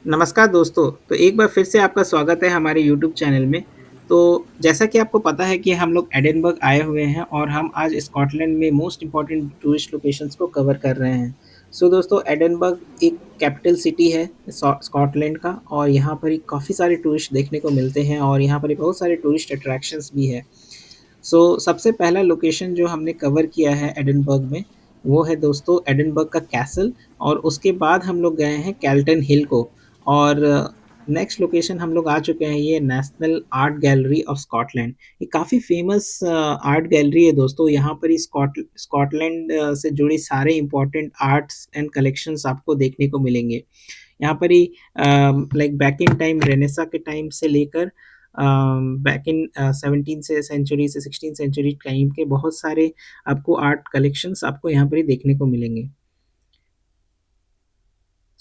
नमस्कार दोस्तों, तो एक बार फिर से आपका स्वागत है हमारे यूट्यूब चैनल में। तो जैसा कि आपको पता है कि हम लोग एडिनबर्ग आए हुए हैं और हम आज स्कॉटलैंड में मोस्ट इम्पोर्टेंट टूरिस्ट लोकेशंस को कवर कर रहे हैं। सो दोस्तों, एडिनबर्ग एक कैपिटल सिटी है स्कॉटलैंड का और यहाँ पर ही काफ़ी सारे टूरिस्ट देखने को मिलते हैं और यहाँ पर ही बहुत सारे टूरिस्ट अट्रैक्शंस भी है। सबसे पहला लोकेशन जो हमने कवर किया है एडिनबर्ग में, वो है दोस्तों एडिनबर्ग का कैसल और उसके बाद हम लोग गए हैं कैल्टन हिल को और नेक्स्ट लोकेशन हम लोग आ चुके हैं ये national art gallery of Scotland. ये काफ़ी फेमस आर्ट गैलरी है दोस्तों। यहाँ पर ही स्कॉटलैंड से जुड़ी सारे इंपॉर्टेंट आर्ट्स एंड कलेक्शंस आपको देखने को मिलेंगे। यहाँ पर ही like back in time renaissance के टाइम से लेकर बैक इन 17 से सेंचुरी से 16 सेंचुरी टाइम के बहुत सारे आपको आर्ट कलेक्शंस आपको यहाँ पर ही देखने को मिलेंगे।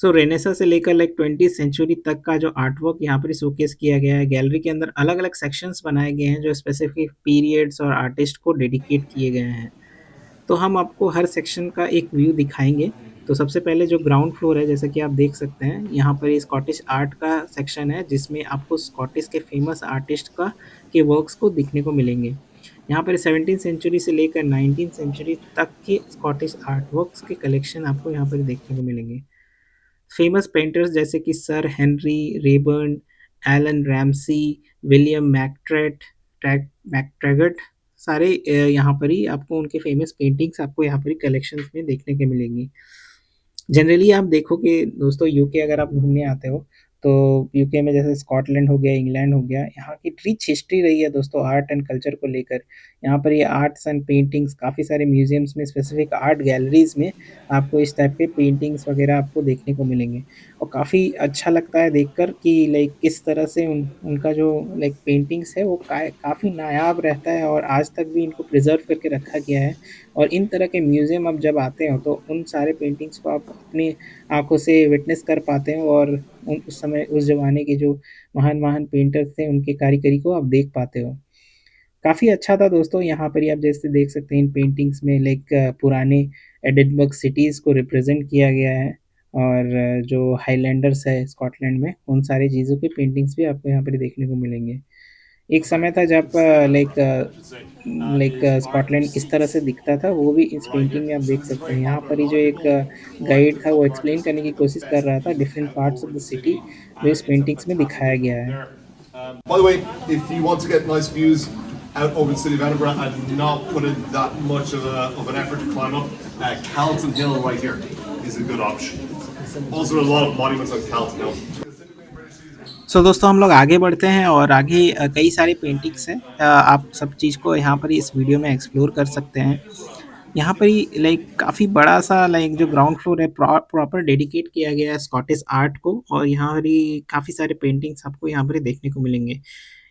रेनेसा से लेकर लाइक 20th सेंचुरी तक का जो आर्टवर्क यहाँ पर शोकेस किया गया है। गैलरी के अंदर अलग-अलग सेक्शंस बनाए गए हैं जो स्पेसिफिक पीरियड्स और आर्टिस्ट को डेडिकेट किए गए हैं। तो हम आपको हर सेक्शन का एक व्यू दिखाएँगे। तो सबसे पहले जो ग्राउंड फ्लोर है जैसा कि आप देख सकते हैं, यहाँ पर ये स्कॉटिश आर्ट का सेक्शन है जिसमें आपको स्कॉटिश के फेमस आर्टिस्ट का के वर्क्स को देखने को मिलेंगे। यहाँ पर 17th सेंचुरी से लेकर 19th सेंचुरी तक के स्कॉटिश आर्ट वर्क्स के कलेक्शन आपको यहाँ पर देखने को मिलेंगे। फेमस पेंटर्स जैसे कि sir Henry Raeburn, Allan Ramsay, William McTaggart सारे यहाँ पर ही आपको उनके फेमस पेंटिंग्स आपको यहाँ पर ही कलेक्शंस में देखने के मिलेंगी। जनरली आप देखोगे दोस्तों, यूके अगर आप घूमने आते हो तो यूके में जैसे स्कॉटलैंड हो गया, इंग्लैंड हो गया, यहाँ की रिच हिस्ट्री रही है दोस्तों आर्ट एंड कल्चर को लेकर। यहाँ पर ये आर्ट्स एंड पेंटिंग्स काफ़ी सारे म्यूजियम्स में, स्पेसिफिक आर्ट गैलरीज में आपको इस टाइप के पेंटिंग्स वगैरह आपको देखने को मिलेंगे और काफ़ी अच्छा लगता है देखकर कि लाइक किस तरह से उनका जो लाइक पेंटिंग्स है वो काफ़ी नायाब रहता है और आज तक भी इनको प्रिजर्व करके रखा गया है। और इन तरह के म्यूज़ियम आप जब आते हो तो उन सारे पेंटिंग्स को आप अपनी आँखों से विटनेस कर पाते हो और उस समय उस ज़माने के जो महान-महान पेंटर्स थे उनकी कारीगरी को आप देख पाते हो। काफ़ी अच्छा था दोस्तों। यहाँ पर ही आप जैसे देख सकते हैं इन पेंटिंग्स में लाइक पुराने एडिनबर्ग सिटीज़ को रिप्रेज़ेंट किया गया है और जो हाइलैंडर्स है स्कॉटलैंड में उन सारी चीज़ों की पेंटिंग्स भी आपको यहाँ पर देखने को मिलेंगे। एक समय था जब स्कॉटलैंड इस तरह से दिखता था, वो भी इस पेंटिंग में आप देख सकते हैं। यहाँ पर ही जो एक गाइड था वो एक्सप्लेन करने की कोशिश कर रहा था different parts of the city जो इस पेंटिंग्स में दिखाया गया है। By the way, if you want to get nice views out over the city of Edinburgh and not put in that much of an effort to climb up, Calton Hill right here is a good option. Also, a lot of monuments on Calton Hill. दोस्तों हम लोग आगे बढ़ते हैं और आगे कई सारी पेंटिंग्स हैं। आप सब चीज़ को यहाँ पर इस वीडियो में एक्सप्लोर कर सकते हैं। यहाँ पर ही लाइक काफ़ी बड़ा-सा लाइक जो ग्राउंड फ्लोर है प्रॉपर डेडिकेट किया गया है स्कॉटिश आर्ट को और यहाँ पर ही काफ़ी सारे पेंटिंग्स आपको यहाँ पर ही देखने को मिलेंगे।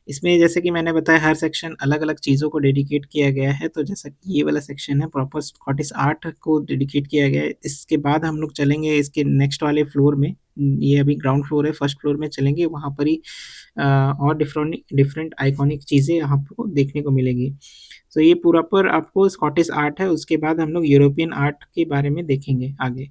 इसमें जैसे कि मैंने बताया हर सेक्शन अलग-अलग चीज़ों को डेडिकेट किया गया है, तो जैसा कि ये वाला सेक्शन है प्रॉपर स्कॉटिश आर्ट को डेडिकेट किया गया है। इसके बाद हम लोग चलेंगे इसके नेक्स्ट वाले फ्लोर में। ये अभी ग्राउंड फ्लोर है, फर्स्ट फ्लोर में चलेंगे वहाँ पर ही और डिफरेंट डिफरेंट आइकॉनिक चीज़ें आपको देखने को मिलेगी। ये पूरा पर आपको स्कॉटिश आर्ट है, उसके बाद हम लोग यूरोपियन आर्ट के बारे में देखेंगे आगे।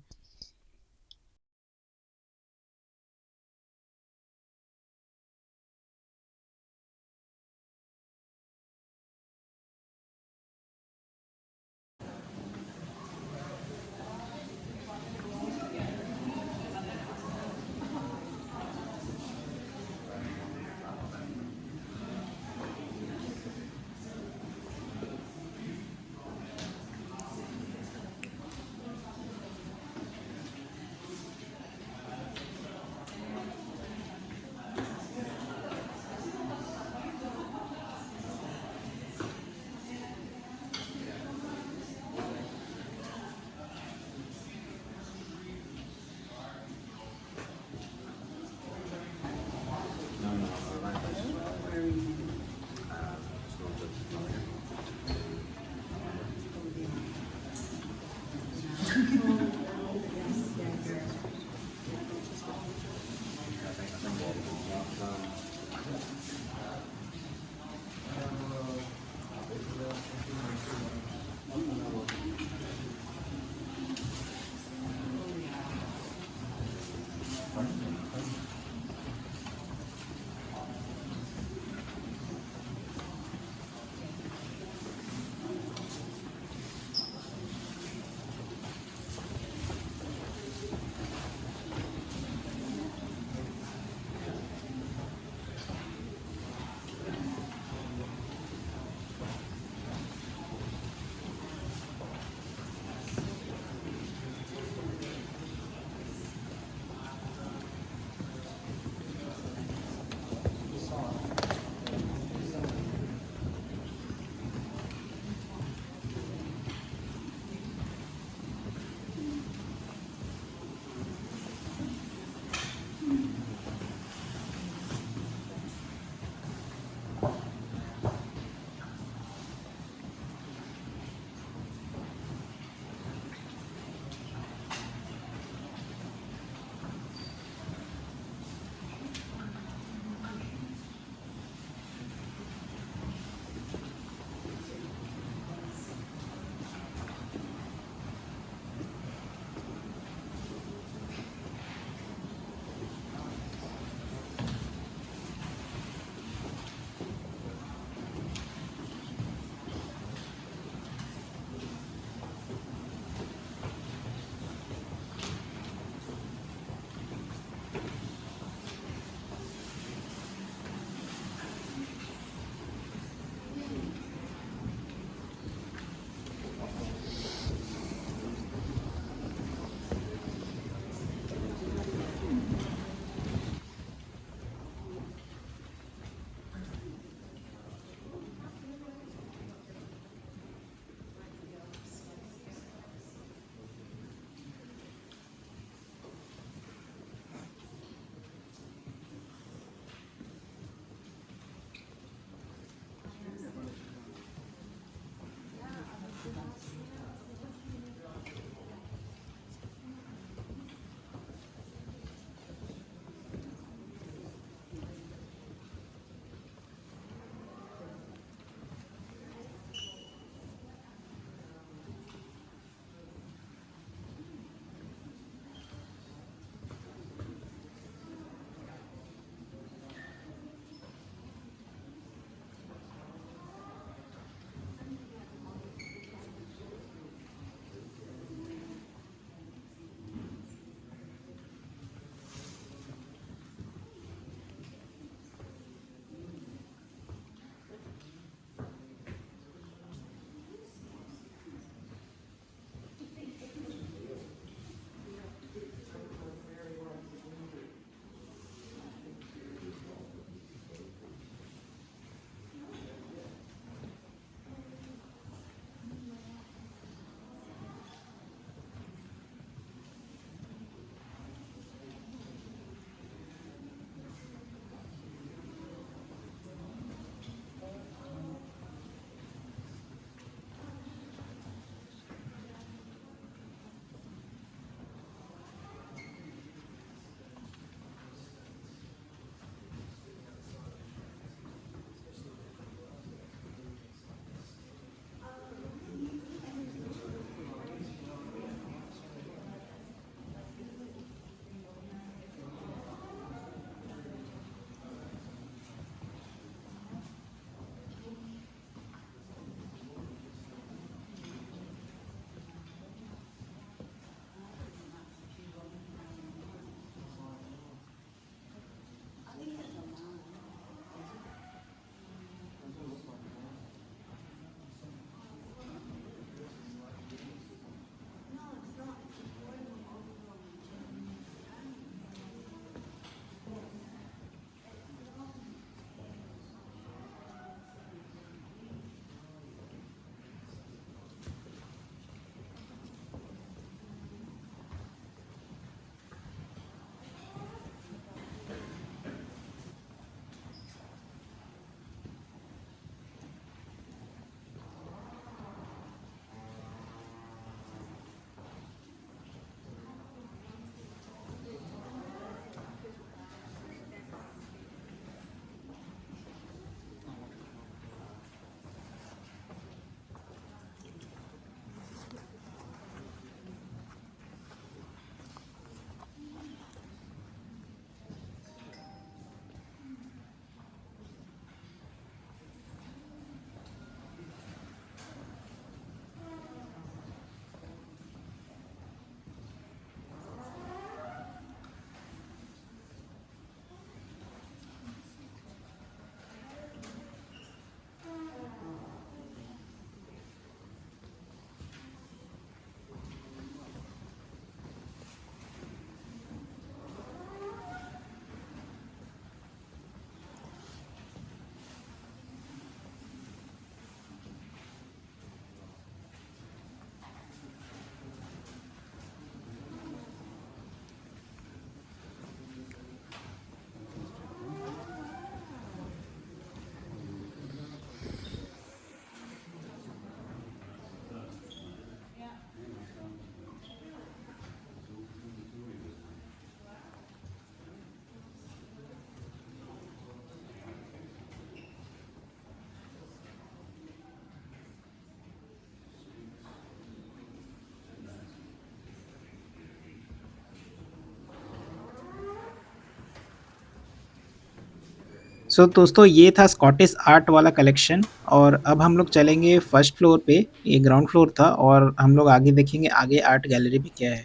सो दोस्तों ये था स्कॉटिश आर्ट वाला कलेक्शन और अब हम लोग चलेंगे फर्स्ट फ्लोर पे। ये ग्राउंड फ्लोर था और हम लोग आगे देखेंगे आगे आर्ट गैलरी में क्या है।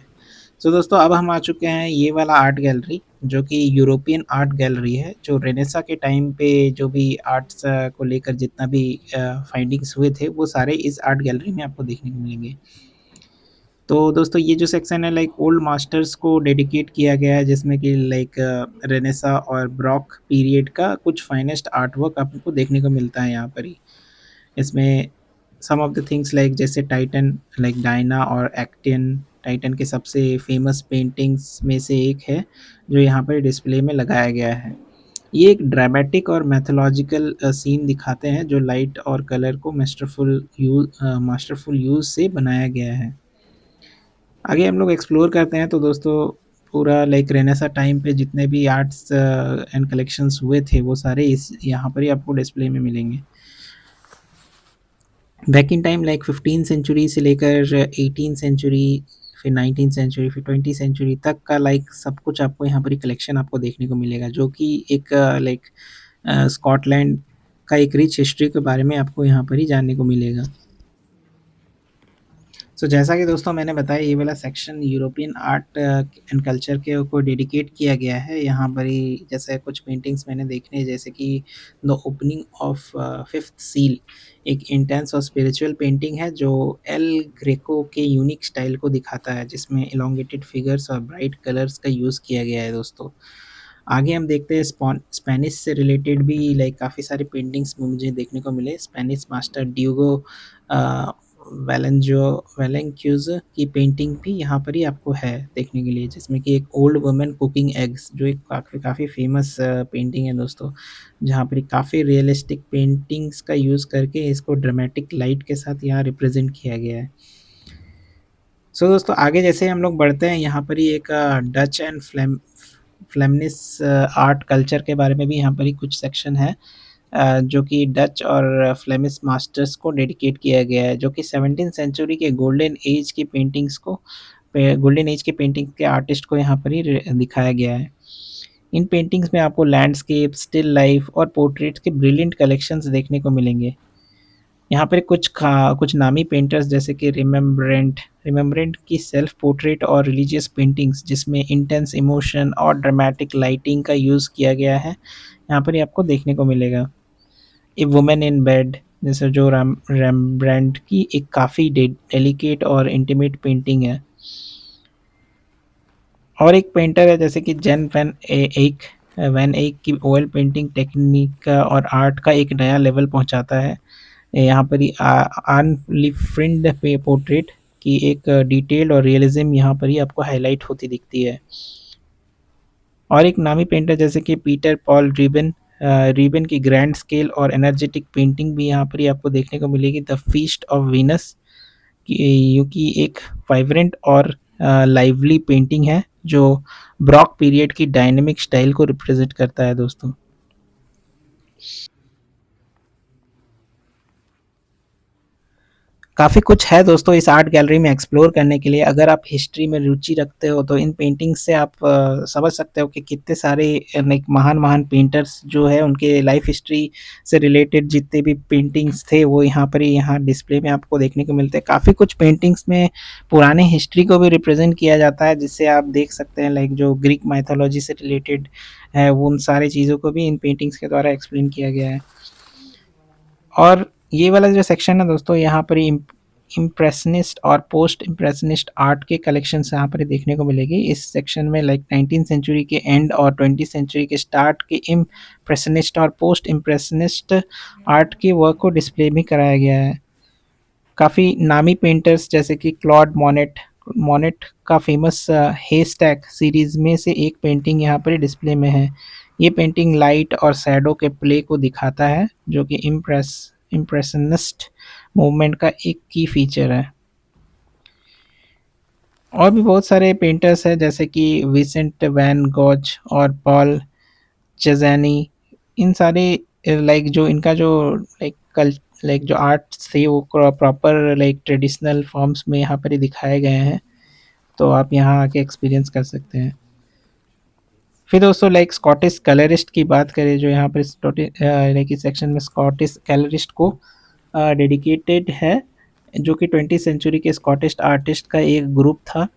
सो दोस्तों अब हम आ चुके हैं ये वाला आर्ट गैलरी जो कि यूरोपियन आर्ट गैलरी है, जो रेनेसा के टाइम पे जो भी आर्ट्स को लेकर जितना भी फाइंडिंग्स हुए थे वो सारे इस आर्ट गैलरी में आपको देखने को मिलेंगे। तो दोस्तों ये जो सेक्शन है लाइक ओल्ड मास्टर्स को डेडिकेट किया गया है, जिसमें कि लाइक रेनेसा और ब्रॉक पीरियड का कुछ फाइनेस्ट आर्ट वर्क आपको देखने को मिलता है यहाँ पर ही। इसमें सम ऑफ द थिंग्स लाइक जैसे टाइटन लाइक डायना और एक्टियन, टाइटन के सबसे फेमस पेंटिंग्स में से एक है जो यहाँ पर डिस्प्ले में लगाया गया है। ये एक ड्रामेटिक और मैथोलॉजिकल सीन दिखाते हैं जो लाइट और कलर को मास्टरफुल यूज से बनाया गया है। आगे हम लोग एक्सप्लोर करते हैं तो दोस्तों पूरा लाइक रेनेसा टाइम पे जितने भी आर्ट्स एंड कलेक्शंस हुए थे वो सारे इस यहाँ पर ही आपको डिस्प्ले में मिलेंगे। Back in time like 15 century से लेकर 18 सेंचुरी, फिर 19 सेंचुरी, फिर 20 सेंचुरी तक का लाइक सब कुछ आपको यहाँ पर ही कलेक्शन आपको देखने को मिलेगा, जो कि एक लाइक स्कॉटलैंड का एक रिच हिस्ट्री के बारे में आपको यहाँ पर ही जानने को मिलेगा। सो जैसा कि दोस्तों मैंने बताया ये वाला section European art and culture के को डेडिकेट किया गया है। यहाँ पर ही जैसे कुछ पेंटिंग्स मैंने देखने जैसे कि the opening of fifth seal, एक इंटेंस और स्पिरिचुअल पेंटिंग है जो एल ग्रेको के यूनिक स्टाइल को दिखाता है, जिसमें इलोंगेटेड फिगर्स और ब्राइट कलर्स का यूज़ किया गया है दोस्तों। आगे हम देखते हैं स्पेनिश से रिलेटेड भी लाइक काफ़ी सारे पेंटिंग्स मुझे देखने को मिले। स्पेनिश मास्टर ड्यूगो वेलेंजो वेलेंक्यूज की पेंटिंग भी यहाँ पर ही आपको है देखने के लिए, जिसमें कि एक ओल्ड वुमेन कुकिंग एग्स, जो एक काफ़ी काफ़ी फेमस पेंटिंग है दोस्तों, जहाँ पर काफ़ी रियलिस्टिक पेंटिंग्स का यूज़ करके इसको ड्रामेटिक लाइट के साथ यहाँ रिप्रेजेंट किया गया है। सो दोस्तों आगे जैसे हम लोग बढ़ते हैं यहाँ पर ही एक Dutch and Flemish art culture के बारे में भी यहाँ पर ही कुछ सेक्शन है, जो कि डच और फ्लेमिश मास्टर्स को डेडिकेट किया गया है, जो कि 17th सेंचुरी के गोल्डन एज के पेंटिंग के आर्टिस्ट को यहाँ पर ही दिखाया गया है। इन पेंटिंग्स में आपको लैंडस्केप, स्टिल लाइफ और पोर्ट्रेट्स के ब्रिलियंट कलेक्शंस देखने को मिलेंगे। यहाँ पर कुछ नामी पेंटर्स जैसे कि रिमेम्बरेंट की सेल्फ पोर्ट्रेट और रिलीजियस पेंटिंग्स जिसमें इंटेंस इमोशन और ड्रामेटिक लाइटिंग का यूज़ किया गया है, यहाँ पर ही आपको देखने को मिलेगा। ए वुमेन इन बेड जैसे जो रेम्ब्रांड की एक काफ़ी डेलिकेट और इंटीमेट पेंटिंग है। और एक पेंटर है जैसे कि जेन वैन एक की ऑयल पेंटिंग टेक्निक और आर्ट का एक नया लेवल पहुंचाता है। यहाँ पर ही अनलिफ्रिंड पे पोर्ट्रेट की एक डिटेल और रियलिज्म यहाँ पर ही आपको हाईलाइट होती दिखती है। और एक नामी पेंटर जैसे कि पीटर पॉल रीबन की ग्रैंड स्केल और एनर्जेटिक पेंटिंग भी यहाँ पर ही आपको देखने को मिलेगी। द फीस्ट ऑफ वीनस की एक वाइब्रेंट और लाइवली पेंटिंग है जो ब्रॉक पीरियड की डायनेमिक स्टाइल को रिप्रेजेंट करता है दोस्तों। काफ़ी कुछ है दोस्तों इस आर्ट गैलरी में एक्सप्लोर करने के लिए। अगर आप हिस्ट्री में रुचि रखते हो तो इन पेंटिंग्स से आप समझ सकते हो कि कितने सारे लाइक महान-महान पेंटर्स जो है उनके लाइफ हिस्ट्री से रिलेटेड जितने भी पेंटिंग्स थे वो यहाँ पर ही यहाँ डिस्प्ले में आपको देखने को मिलते हैं। काफ़ी कुछ पेंटिंग्स में पुराने हिस्ट्री को भी रिप्रेजेंट किया जाता है, जिससे आप देख सकते हैं लाइक जो ग्रीक माइथोलॉजी से रिलेटेड है वो उन सारी चीज़ों को भी इन पेंटिंग्स के द्वारा एक्सप्लेन किया गया है। और ये वाला जो सेक्शन है दोस्तों यहाँ पर इम्प्रेशनिस्ट और पोस्ट इम्प्रेशनिस्ट आर्ट के कलेक्शंस यहाँ पर देखने को मिलेगी। इस सेक्शन में लाइक 19th सेंचुरी के एंड और 20th सेंचुरी के स्टार्ट के इम्प्रेशनिस्ट और पोस्ट इम्प्रेशनिस्ट आर्ट के वर्क को डिस्प्ले भी कराया गया है। काफ़ी नामी पेंटर्स जैसे कि क्लॉड मोनेट का फेमस हेस्टैक सीरीज में से एक पेंटिंग यहाँ पर डिस्प्ले में है। ये पेंटिंग लाइट और शैडो के प्ले को दिखाता है, जो कि इम्प्रेशनिस्ट मूवमेंट का एक की फीचर है। और भी बहुत सारे पेंटर्स हैं जैसे कि विसेंट वैन गॉच और पॉल चेज़ैनी। इन सारे लाइक जो इनका जो लाइक कल लाइक जो आर्ट्स थे वो प्रॉपर लाइक ट्रेडिशनल फॉर्म्स में यहाँ पर ही दिखाए गए हैं, तो आप यहाँ आके एक्सपीरियंस कर सकते हैं। फिर दोस्तों लाइक स्कॉटिश कलरिस्ट की बात करें, जो यहाँ पर लाइक इस सेक्शन में स्कॉटिश कलरिस्ट को डेडिकेटेड है, जो कि 20th सेंचुरी के स्कॉटिश आर्टिस्ट का एक ग्रुप था।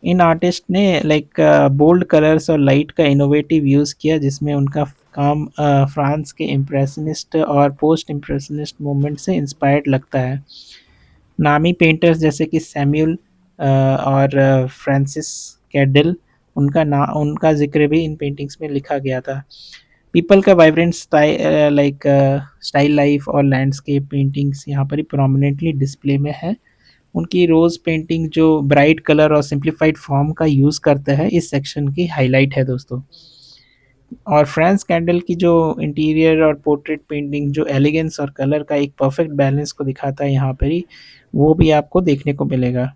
इन आर्टिस्ट ने लाइक बोल्ड कलर्स और लाइट का इनोवेटिव यूज़ किया, जिसमें उनका काम फ्रांस के इम्प्रेशनिस्ट और पोस्ट इम्प्रेशनिस्ट मूवमेंट से इंस्पायर्ड लगता है। नामी पेंटर्स जैसे कि सैम्यूल और फ्रांसिस कैडल, उनका जिक्र भी इन पेंटिंग्स में लिखा गया था। पीपल का vibrant style like style life और लैंडस्केप पेंटिंग्स यहाँ पर ही प्रोमिनेंटली डिस्प्ले में है। उनकी रोज़ पेंटिंग जो ब्राइट कलर और सिंप्लीफाइड फॉर्म का यूज़ करता है, इस सेक्शन की हाईलाइट है दोस्तों। और फ्रांस कैंडल की जो इंटीरियर और पोर्ट्रेट पेंटिंग जो एलिगेंस और कलर का एक परफेक्ट बैलेंस को दिखाता है यहाँ पर ही, वो भी आपको देखने को मिलेगा।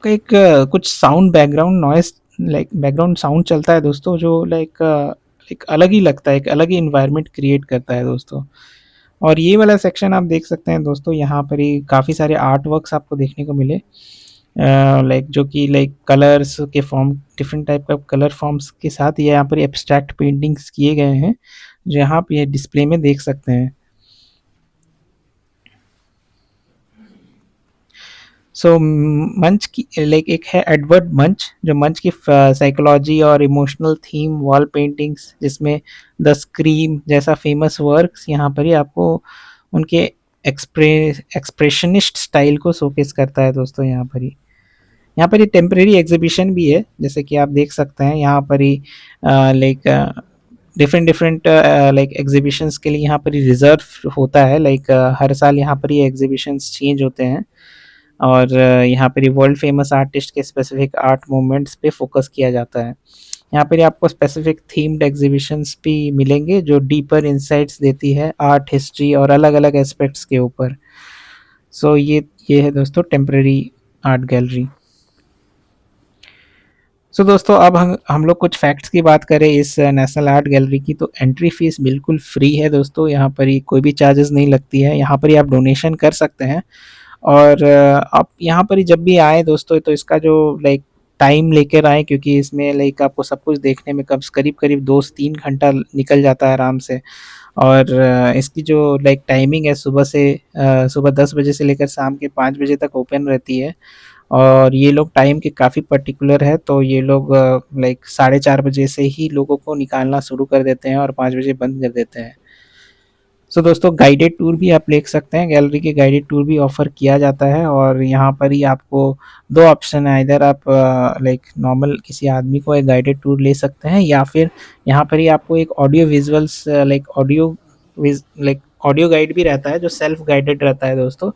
का एक कुछ sound background noise, like background sound चलता है दोस्तों, जो लाइक एक अलग ही लगता है, एक अलग ही इन्वायरमेंट क्रिएट करता है दोस्तों। और ये वाला सेक्शन आप देख सकते हैं दोस्तों, यहाँ पर ही काफ़ी सारे आर्ट वर्क्स आपको देखने को मिले, लाइक जो कि लाइक कलर्स के फॉर्म, डिफरेंट टाइप का कलर फॉर्म्स के साथ ये यहाँ पर एब्स्ट्रैक्ट पेंटिंग्स किए गए हैं, जो यहाँ पे डिस्प्ले में देख सकते हैं। सो मंच की लाइक एक है एडवर्ड मंच, जो मंच की साइकोलॉजी और इमोशनल थीम वॉल पेंटिंग्स, जिसमें द स्क्रीम जैसा फेमस वर्क्स यहाँ पर ही आपको उनके एक्सप्रेशनिस्ट स्टाइल को शोकेस करता है दोस्तों। यहाँ पर ही टेम्परेरी एग्जीबिशन भी है, जैसे कि आप देख सकते हैं यहाँ पर ही like different different like exhibitions के लिए यहाँ पर ही रिजर्व होता है, लाइक हर साल यहाँ पर ही एग्जीबिशंस चेंज होते हैं। और यहाँ पर वर्ल्ड फेमस आर्टिस्ट के स्पेसिफिक आर्ट मूवमेंट्स पे फोकस किया जाता है। यहाँ पर आपको स्पेसिफिक थीम्ड एग्जीबिशंस भी मिलेंगे, जो डीपर इंसाइट्स देती है आर्ट हिस्ट्री और अलग अलग एस्पेक्ट्स के ऊपर। सो ये है दोस्तों टेम्परेरी आर्ट गैलरी। सो दोस्तों अब हम लोग कुछ फैक्ट्स की बात करें इस नेशनल आर्ट गैलरी की, तो एंट्री फीस बिल्कुल फ्री है दोस्तों। यहाँ पर ही कोई भी चार्जेस नहीं लगती है, यहाँ पर ही आप डोनेशन कर सकते हैं। और आप यहाँ पर ही जब भी आए दोस्तों, तो इसका जो लाइक टाइम लेकर आए, क्योंकि इसमें लाइक आपको सब कुछ देखने में कब करीब करीब 2 से 3 घंटा निकल जाता है आराम से। और इसकी जो लाइक टाइमिंग है, सुबह 10 बजे से लेकर शाम के 5 बजे तक ओपन रहती है। और ये लोग टाइम के काफ़ी पर्टिकुलर है, तो ये लोग लाइक 4:30 बजे से ही लोगों को निकालना शुरू कर देते हैं और 5 बजे बंद कर देते हैं। सो दोस्तों गाइडेड टूर भी आप ले सकते हैं, गैलरी के गाइडेड टूर भी ऑफर किया जाता है। और यहाँ पर ही आपको दो ऑप्शन है, इधर आप लाइक नॉर्मल किसी आदमी को एक गाइडेड टूर ले सकते हैं, या फिर यहाँ पर ही आपको एक audio visuals like audio guide भी रहता है, जो सेल्फ गाइडेड रहता है दोस्तों।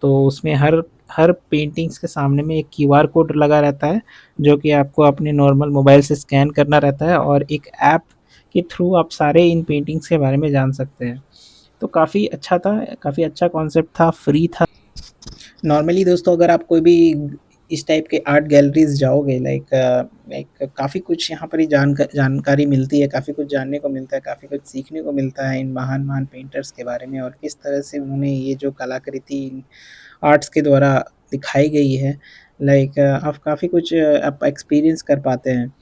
तो उसमें हर हर पेंटिंग्स के सामने में एक क्यूआर कोड लगा रहता है, जो कि आपको अपने नॉर्मल मोबाइल से स्कैन करना रहता है, और एक ऐप के थ्रू आप सारे इन पेंटिंग्स के बारे में जान सकते हैं। तो काफ़ी अच्छा था, काफ़ी अच्छा कॉन्सेप्ट था, फ्री था। नॉर्मली दोस्तों अगर आप कोई भी इस टाइप के आर्ट गैलरीज़ जाओगे लाइक काफ़ी कुछ यहाँ पर ही जानकारी मिलती है, काफ़ी कुछ जानने को मिलता है, काफ़ी कुछ सीखने को मिलता है इन महान-महान पेंटर्स के बारे में और किस तरह से उन्होंने ये जो कलाकृति आर्ट्स के द्वारा दिखाई गई है लाइक आप काफ़ी कुछ आप एक्सपीरियंस कर पाते हैं।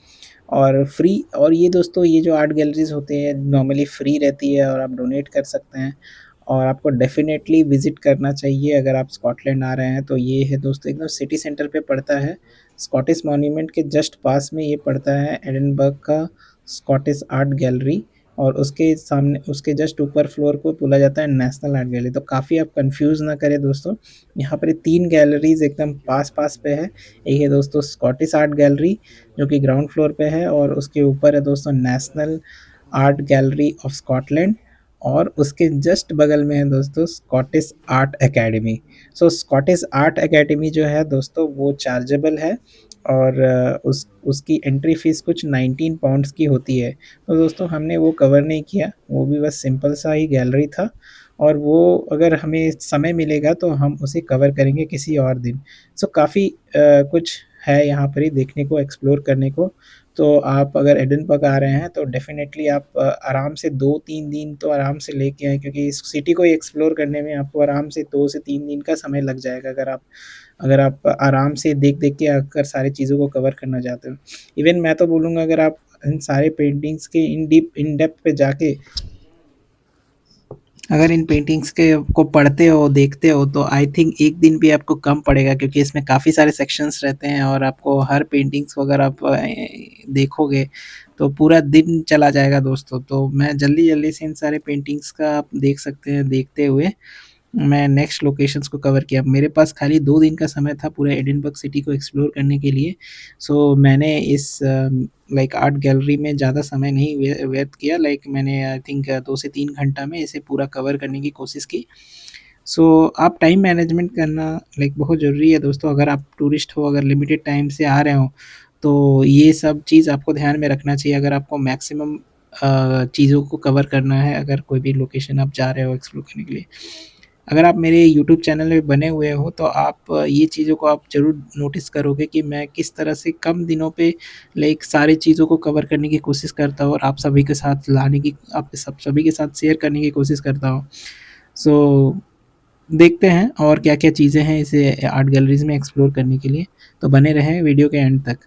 और फ्री और ये दोस्तों ये जो आर्ट गैलरीज़ होती हैं नॉर्मली फ्री रहती है और आप डोनेट कर सकते हैं और आपको डेफ़िनेटली विज़िट करना चाहिए अगर आप स्कॉटलैंड आ रहे हैं तो ये है दोस्तों एकदम सिटी सेंटर पे पड़ता है। स्कॉटिश मॉन्यूमेंट के जस्ट पास में ये पड़ता है एडिनबर्ग का स्कॉटिश आर्ट गैलरी और उसके सामने उसके जस्ट ऊपर फ्लोर को बोला जाता है नेशनल आर्ट गैलरी। तो काफ़ी आप कन्फ्यूज़ ना करें दोस्तों, यहाँ पर 3 गैलरीज़ एकदम पास-पास पे है। एक है दोस्तों स्कॉटिश आर्ट गैलरी जो कि ग्राउंड फ्लोर पे है और उसके ऊपर है दोस्तों national art gallery of Scotland और उसके जस्ट बगल में है दोस्तों स्कॉटिश आर्ट एकेडमी। सो स्कॉटिश आर्ट एकेडमी जो है दोस्तों वो चार्जेबल है और उसकी एंट्री फ़ीस कुछ 19 पाउंड्स की होती है। तो दोस्तों हमने वो कवर नहीं किया, वो भी बस सिंपल सा ही गैलरी था और वो अगर हमें समय मिलेगा तो हम उसे कवर करेंगे किसी और दिन। सो काफ़ी कुछ है यहाँ पर ही देखने को, एक्सप्लोर करने को। तो आप अगर एडिनबर्ग आ रहे हैं तो डेफ़िनेटली आप आराम से 2-3 दिन तो आराम से लेके आएँ क्योंकि इस सिटी को एक्सप्लोर करने में आपको आराम से 2 से 3 दिन का समय लग जाएगा अगर आप आराम से देख-देख के अगर सारी चीज़ों को कवर करना चाहते हो। इवन मैं तो बोलूँगा अगर आप इन सारे पेंटिंग्स के इन डेप्थ पे जाके अगर इन पेंटिंग्स के को पढ़ते हो, देखते हो तो आई थिंक 1 दिन भी आपको कम पड़ेगा क्योंकि इसमें काफ़ी सारे सेक्शंस रहते हैं और आपको हर पेंटिंग्स को अगर आप देखोगे तो पूरा दिन चला जाएगा दोस्तों। तो मैं जल्दी-जल्दी से इन सारे पेंटिंग्स का आप देख सकते हैं देखते हुए मैं नेक्स्ट लोकेशंस को कवर किया। मेरे पास खाली 2 दिन का समय था पूरे एडिनबर्ग सिटी को एक्सप्लोर करने के लिए। सो मैंने इस लाइक आर्ट गैलरी में ज़्यादा समय नहीं व्यर्थ किया लाइक मैंने आई थिंक 2 से 3 घंटा में इसे पूरा कवर करने की कोशिश की। सो आप टाइम मैनेजमेंट करना लाइक बहुत ज़रूरी है दोस्तों अगर आप टूरिस्ट हो, अगर लिमिटेड टाइम से आ रहे हो, तो ये सब चीज़ आपको ध्यान में रखना चाहिए अगर आपको मैक्सिमम चीज़ों को कवर करना है, अगर कोई भी लोकेशन आप जा रहे हो एक्सप्लोर करने के लिए। अगर आप मेरे यूट्यूब चैनल में बने हुए हो तो आप ये चीज़ों को आप ज़रूर नोटिस करोगे कि मैं किस तरह से कम दिनों पे लाइक सारी चीज़ों को कवर करने की कोशिश करता हूँ और आप सभी के साथ लाने की आप सब सभी के साथ शेयर करने की कोशिश करता हूँ। सो देखते हैं और क्या-क्या चीज़ें हैं इसे आर्ट गैलरीज़ में एक्सप्लोर करने के लिए, तो बने रहें वीडियो के एंड तक।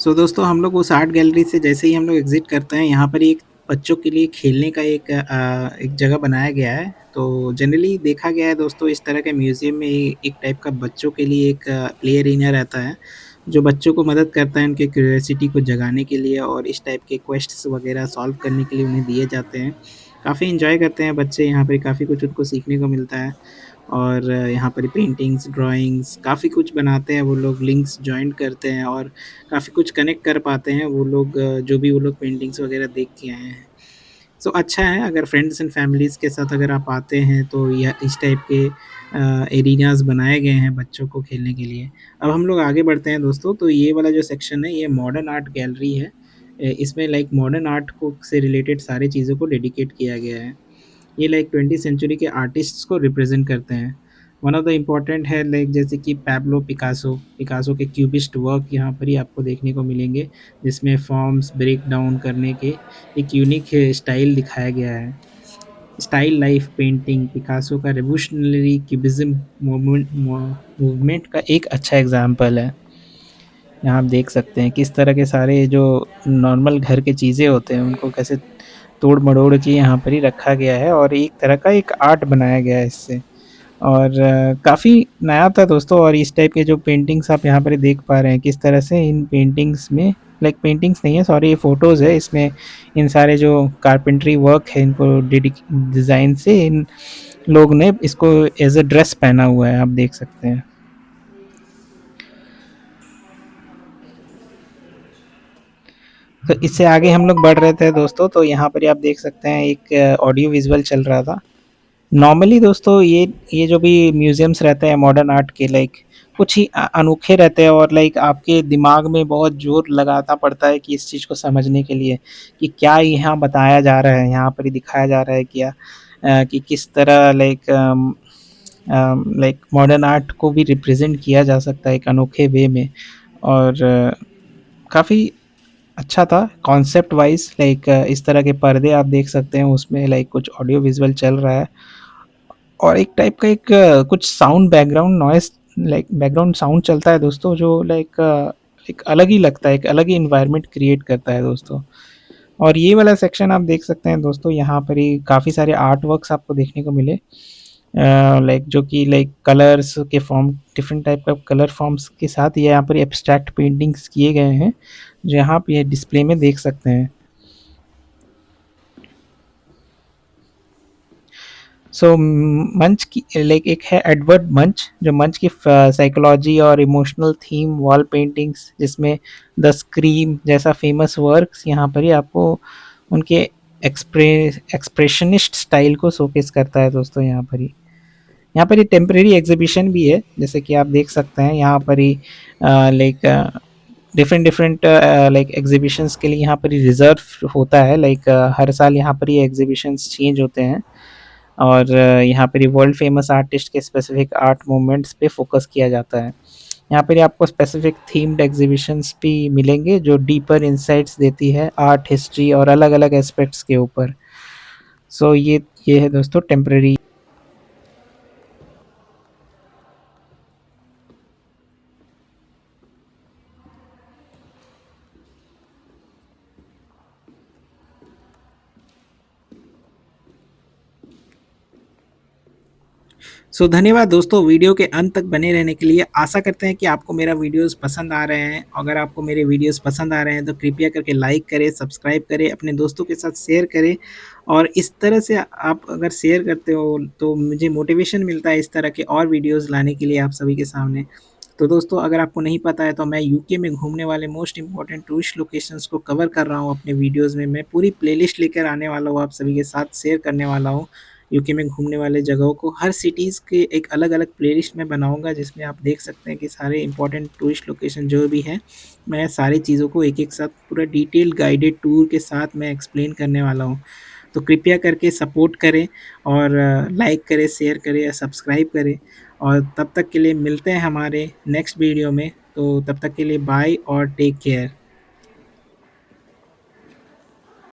दोस्तों हम लोग उस आर्ट गैलरी से जैसे ही हम लोग एग्ज़िट करते हैं, यहाँ पर एक बच्चों के लिए खेलने का एक जगह बनाया गया है। तो जनरली देखा गया है दोस्तों इस तरह के म्यूज़ियम में एक टाइप का बच्चों के लिए एक प्ले एरिया रहता है, जो बच्चों को मदद करता है उनके क्यूरियोसिटी को जगाने के लिए और इस टाइप के क्वेस्ट्स वग़ैरह सॉल्व करने के लिए उन्हें दिए जाते हैं। काफ़ी एन्जॉय करते हैं बच्चे यहाँ पे, काफ़ी कुछ उनको सीखने को मिलता है। और यहाँ पर पेंटिंग्स, ड्राइंग्स काफ़ी कुछ बनाते हैं वो लोग, लिंक्स जॉइन करते हैं और काफ़ी कुछ कनेक्ट कर पाते हैं वो लोग जो भी वो लोग पेंटिंग्स वगैरह देख के आए हैं। सो अच्छा है अगर फ्रेंड्स एंड फैमिलीज़ के साथ अगर आप आते हैं तो यह इस टाइप के एरिनाज़ बनाए गए हैं बच्चों को खेलने के लिए। अब हम लोग आगे बढ़ते हैं दोस्तों, तो ये वाला जो सेक्शन है ये मॉडर्न आर्ट गैलरी है। इसमें लाइक मॉडर्न आर्ट को से रिलेटेड सारी चीज़ों को डेडिकेट किया गया है। ये लाइक 20th सेंचुरी के आर्टिस्ट्स को रिप्रेजेंट करते हैं। वन ऑफ द इम्पोर्टेंट है लाइक जैसे कि पैब्लो पिकासो, पिकासो के क्यूबिस्ट वर्क यहाँ पर ही आपको देखने को मिलेंगे, जिसमें फॉर्म्स ब्रेक डाउन करने के एक यूनिक स्टाइल दिखाया गया है। स्टाइल लाइफ पेंटिंग पिकासो का रेवोल्यूशनरी क्यूबिज्म मूवमेंट का एक अच्छा एग्जाम्पल है। यहाँ आप देख सकते हैं किस तरह के सारे जो नॉर्मल घर के चीज़ें होते हैं उनको कैसे तोड़-मड़ोड़ के यहाँ पर ही रखा गया है और एक तरह का एक आर्ट बनाया गया है इससे। और काफ़ी नया था दोस्तों और इस टाइप के जो पेंटिंग्स आप यहाँ पर देख पा रहे हैं किस तरह से इन पेंटिंग्स में लाइक पेंटिंग्स नहीं है सॉरी ये फ़ोटोज़ है, इसमें इन सारे जो कारपेंटरी वर्क है इनको डिज़ाइन से इन लोग ने इसको एज़ अ ड्रेस पहना हुआ है, आप देख सकते हैं। तो इससे आगे हम लोग बढ़ रहे थे दोस्तों, तो यहाँ पर ही आप देख सकते हैं एक ऑडियो विजुअल चल रहा था। नॉर्मली दोस्तों ये जो भी म्यूज़ियम्स रहते हैं मॉडर्न आर्ट के लाइक कुछ ही अनोखे रहते हैं और लाइक आपके दिमाग में बहुत ज़ोर लगाना पड़ता है कि इस चीज़ को समझने के लिए कि क्या यहाँ बताया जा रहा है, यहाँ पर ही दिखाया जा रहा है क्या कि किस तरह लाइक मॉडर्न आर्ट को भी रिप्रेज़ेंट किया जा सकता है एक अनोखे वे में। और काफ़ी अच्छा था कॉन्सेप्ट वाइज़, लाइक इस तरह के पर्दे आप देख सकते हैं उसमें, लाइक कुछ ऑडियो विजुअल चल रहा है और एक टाइप का एक कुछ sound background noise, like background sound चलता है दोस्तों, जो लाइक एक अलग ही लगता है, एक अलग ही एनवायरनमेंट क्रिएट करता है दोस्तों। और ये वाला सेक्शन आप देख सकते हैं दोस्तों, यहाँ पर ही काफ़ी सारे आर्ट वर्क्स आपको देखने को मिले, लाइक जो कि लाइक कलर्स के फॉर्म, डिफरेंट टाइप का कलर फॉर्म्स के साथ ये यहाँ पर एब्स्ट्रैक्ट पेंटिंग्स किए गए हैं, जो यहाँ पे ये डिस्प्ले में देख सकते हैं। सो मंच की लाइक एक है एडवर्ड मंच, जो मंच की साइकोलॉजी और इमोशनल थीम वॉल पेंटिंग्स, जिसमें द स्क्रीम जैसा फेमस वर्क्स यहाँ पर ही आपको उनके एक्सप्रेशनिस्ट स्टाइल को शोकेस करता है दोस्तों। यहाँ पर ही टेम्परेरी एग्जीबिशन भी है, जैसे कि आप देख सकते हैं यहाँ पर ही like different different like exhibitions के लिए यहाँ पर ही रिजर्व होता है, लाइक हर साल यहाँ पर ही एग्जीबिशंस चेंज होते हैं और यहाँ पर ही वर्ल्ड फेमस आर्टिस्ट के स्पेसिफिक आर्ट मूवमेंट्स पे फोकस किया जाता है। यहाँ पर ही आपको स्पेसिफिक थीम्ड एग्जीबिशंस भी मिलेंगे जो डीपर इंसाइट्स देती है आर्ट हिस्ट्री और अलग अलग एस्पेक्ट्स के ऊपर। सो ये है दोस्तों टेम्परेरी। सो धन्यवाद दोस्तों वीडियो के अंत तक बने रहने के लिए। आशा करते हैं कि आपको मेरा वीडियोस पसंद आ रहे हैं। अगर आपको मेरे वीडियोस पसंद आ रहे हैं तो कृपया करके लाइक करें, सब्सक्राइब करें, अपने दोस्तों के साथ शेयर करें और इस तरह से आप अगर शेयर करते हो तो मुझे मोटिवेशन मिलता है इस तरह के और वीडियोस लाने के लिए आप सभी के सामने। तो दोस्तों अगर आपको नहीं पता है तो मैं यूके में घूमने वाले मोस्ट इम्पोर्टेंट टूरिस्ट लोकेशंस को कवर कर रहा हूँ अपने वीडियोज़ में। मैं पूरी प्लेलिस्ट लेकर आने वाला हूँ, आप सभी के साथ शेयर करने वाला हूँ। यूके में घूमने वाले जगहों को हर सिटीज़ के एक अलग-अलग प्लेलिस्ट में बनाऊँगा, जिसमें आप देख सकते हैं कि सारे इम्पोर्टेंट टूरिस्ट लोकेशन जो भी हैं, मैं सारी चीज़ों को एक-एक साथ पूरा डिटेल्ड गाइडेड टूर के साथ मैं एक्सप्लेन करने वाला हूँ। तो कृपया करके सपोर्ट करें और लाइक करें, शेयर करें या सब्सक्राइब करें और तब तक के लिए मिलते हैं हमारे नेक्स्ट वीडियो में। तो तब तक के लिए बाय और टेक केयर।